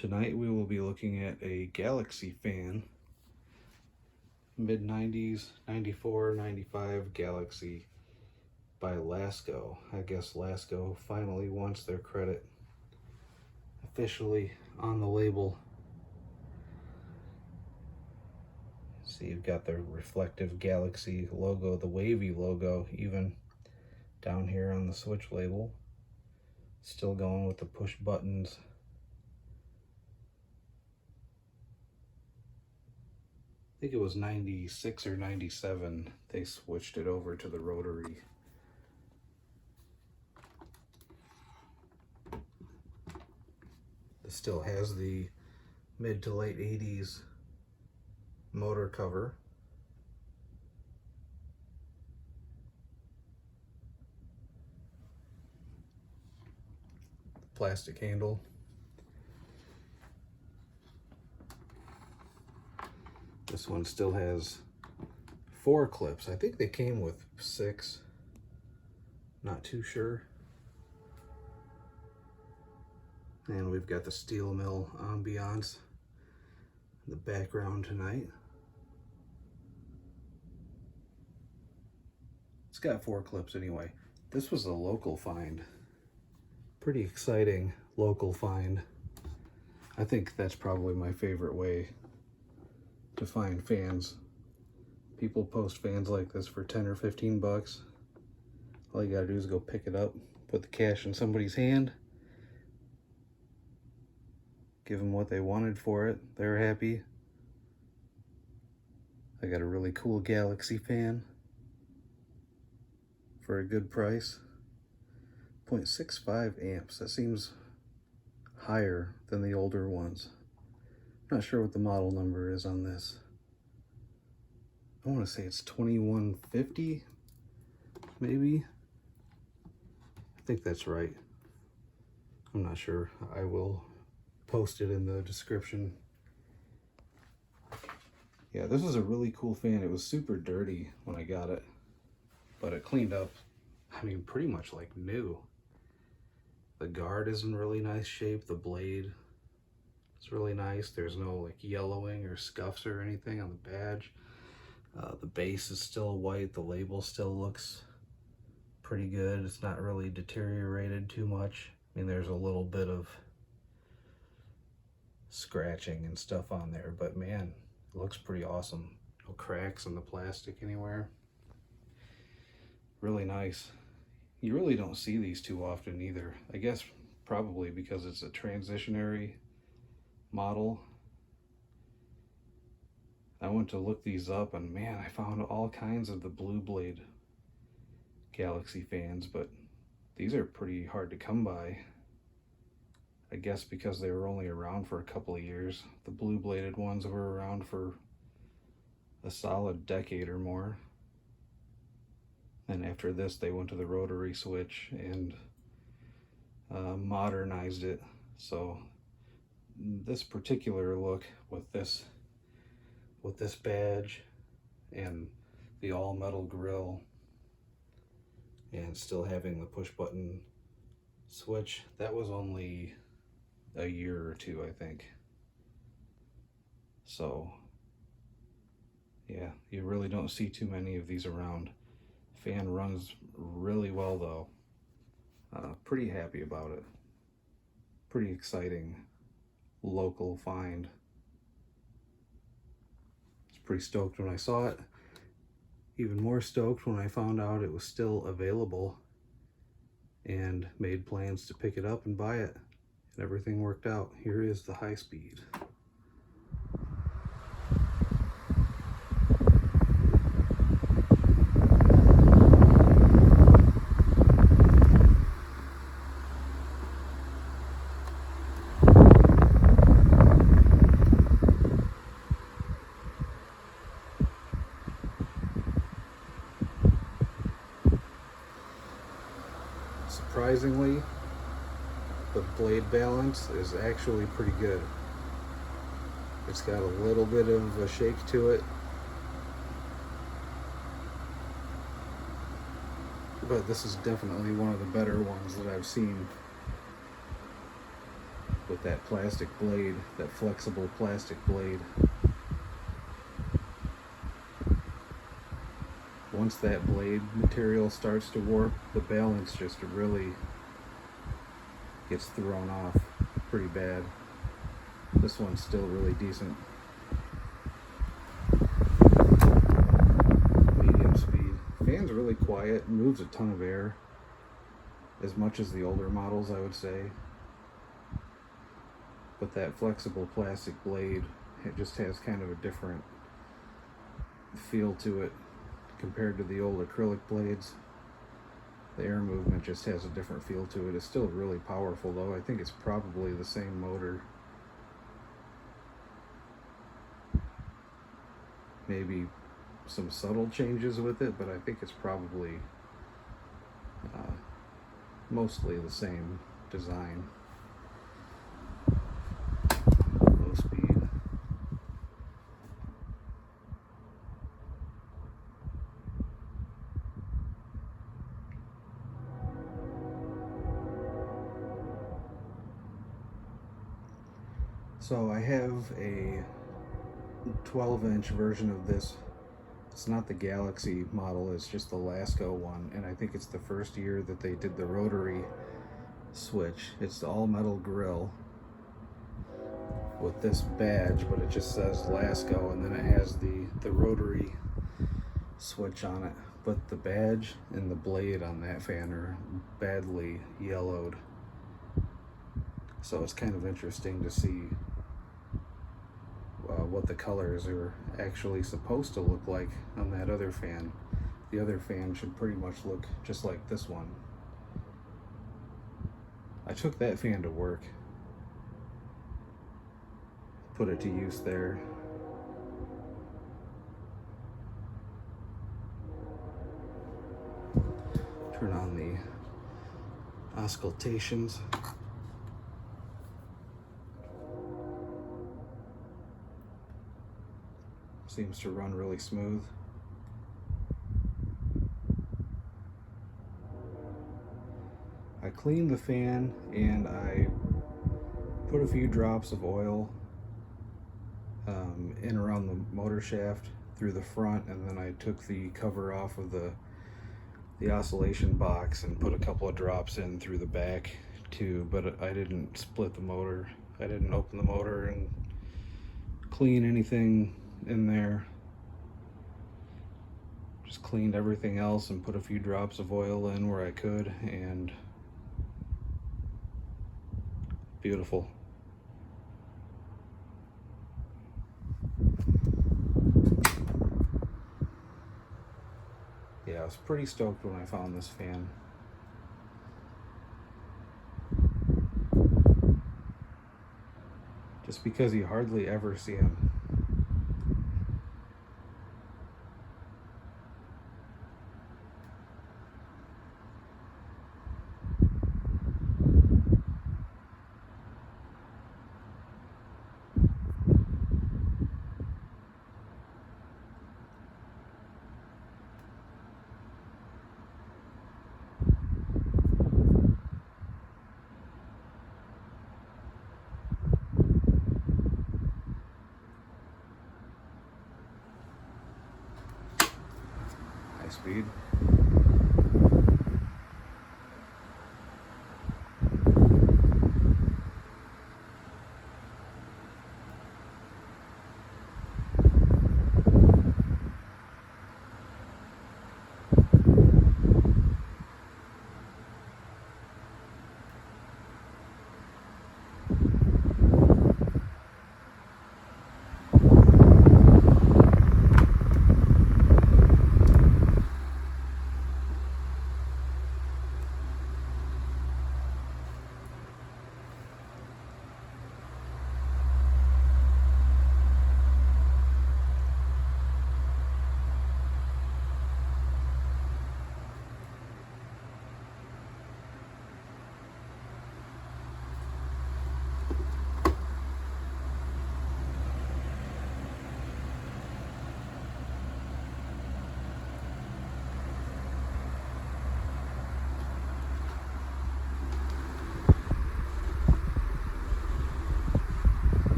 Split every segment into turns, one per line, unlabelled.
Tonight we will be looking at a Galaxy fan, mid-90s, 94, 95 Galaxy by Lasko. I guess Lasko finally wants their credit officially on the label. See, you've got the reflective Galaxy logo, the wavy logo, even down here on the switch label. Still going with the push buttons. I think it was 96 or 97 they switched it over to the rotary. This still has the mid to late 80s motor cover. Plastic handle. This one still has 4 clips. I think they came with 6. Not too sure. And we've got the steel mill ambiance in the background tonight. It's got 4 clips anyway. This was a local find. Pretty exciting local find. I think that's probably my favorite way to find fans. People post fans like this for 10 or 15 bucks. All you gotta do is go pick it up, put the cash in somebody's hand, give them what they wanted for it. They're happy. I got a really cool Galaxy fan for a good price. 0.65 amps. That seems higher than the older ones. Not sure what the model number is on this. I want to say it's 2150, maybe. I think that's right. I'm not sure. I will post it in the description. Yeah, this is a really cool fan. It was super dirty when I got it, but it cleaned up, I mean, pretty much like new. The guard is in really nice shape. The blade is really nice. There's no like yellowing or scuffs or anything on the badge. The base is still white. The label still looks pretty good. It's not really deteriorated too much. I mean, there's a little bit of scratching and stuff on there, but man, it looks pretty awesome. No cracks in the plastic anywhere. Really nice. You really don't see these too often either. I guess probably because it's a transitionary model. I went to look these up and man, I found all kinds of the blue blade Galaxy fans, but these are pretty hard to come by. I guess because they were only around for a couple of years. The blue bladed ones were around for a solid decade or more. And after this, they went to the rotary switch and modernized it. So this particular look with this badge and the all metal grille and still having the push button switch, that was only a year or two, I think. So yeah, you really don't see too many of these around. Fan runs really well though. Pretty happy about it. Pretty exciting local find. I was pretty stoked when I saw it. Even more stoked when I found out it was still available and made plans to pick it up and buy it. And everything worked out. Here is the high speed. Surprisingly, the blade balance is actually pretty good. It's got a little bit of a shake to it, but this is definitely one of the better ones that I've seen. with that plastic blade, that flexible plastic blade. Once that blade material starts to warp, the balance just really gets thrown off pretty bad. This one's still really decent. Medium speed. Fan's really quiet, moves a ton of air. As much as the older models, I would say. But that flexible plastic blade, it just has kind of a different feel to it compared to the old acrylic blades. The air movement just has a different feel to it. It's still really powerful though. I think it's probably the same motor. Maybe some subtle changes with it, but I think it's probably mostly the same design. Low speed. So I have a 12-inch version of this. It's not the Galaxy model, it's just the Lasko one, and I think it's the first year that they did the rotary switch. It's the all-metal grill with this badge, but it just says Lasko, and then it has the rotary switch on it. But the badge and the blade on that fan are badly yellowed. So it's kind of interesting to see what the colors are actually supposed to look like on that other fan. The other fan should pretty much look just like this one. I took that fan to work, put it to use there. Turn on the auscultations. Seems to run really smooth. I cleaned the fan and I put a few drops of oil in around the motor shaft through the front, and then I took the cover off of the oscillation box and put a couple of drops in through the back too, but I didn't split the motor. I didn't open the motor and clean anything in there. Just cleaned everything else and put a few drops of oil in where I could, and beautiful. Yeah, I was pretty stoked when I found this fan. Just because you hardly ever see them. Speed.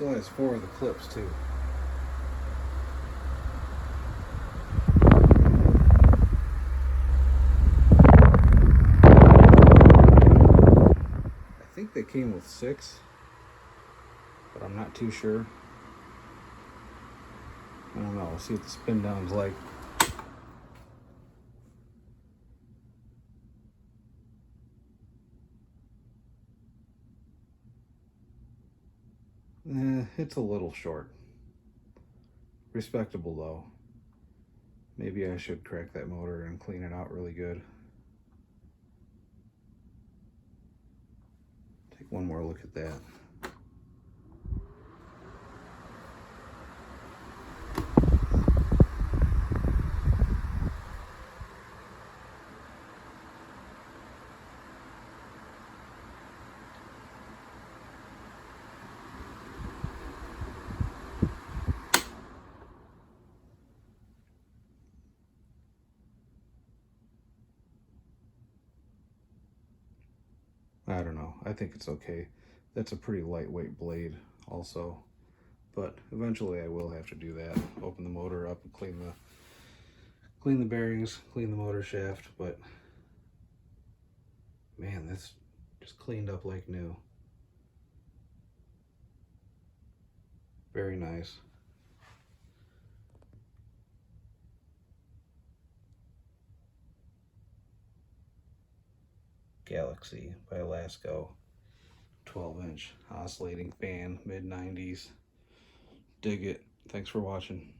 Still has 4 of the clips too. I think they came with 6, but I'm not too sure. I don't know. We'll see what the spin down's like. It's a little short. Respectable though. Maybe I should crack that motor and clean it out really good. Take one more look at that. I don't know. I think it's okay. That's a pretty lightweight blade also. But eventually I will have to do that. Open the motor up and clean the bearings, clean the motor shaft, but man, that's just cleaned up like new. Very nice. Galaxy by Lasko. 12-inch oscillating fan, mid-90s. Dig it. Thanks for watching.